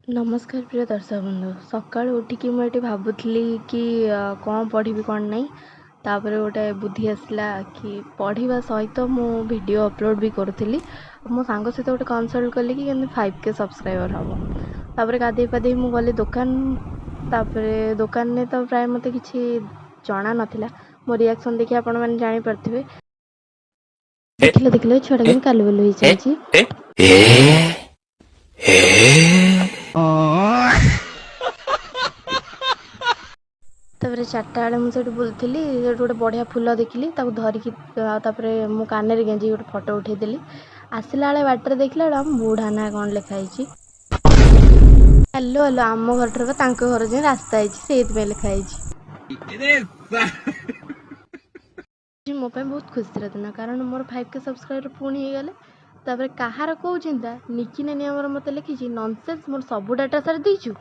नमस्कार प्रिय दर्शक बंधु सका उठिकी मुझे भावुली कि कौन पढ़ी कौन नहीं तापर गोटे बुद्धि आसला कि पढ़ा सहित मु वीडियो अपलोड भी करूली मो सांग सहित गोटे कनसल्ट कली कि 5K सब्सक्राइबर हम तापर गाधे पाधे मु गली दुकान दुकान में तो प्राय मत कि जना नाला मो रिएक्शन देखिए आपण मैंने जानी पारे देखिले छुआ कि कालु बलु हो जाए तापर 4टा बेले मुझे बुलूली गोटे बढ़िया फूल देखिली धरिकी मो कान गेंजी गोटे फटो उठेदेली आसला बेले बाटर देखला आम बुढ़ा ना कौन लिखाई हेलो हेलो आम घर घर जाए रास्ता है लिखाई मो बहुत खुशी दिन कारण मोर 5K सब्सक्राइबर पुणी हो गले तापर कहार कौ चिंता निकी नानी मत लिखी ननसेंस मोर सब डाटा सारी देचु।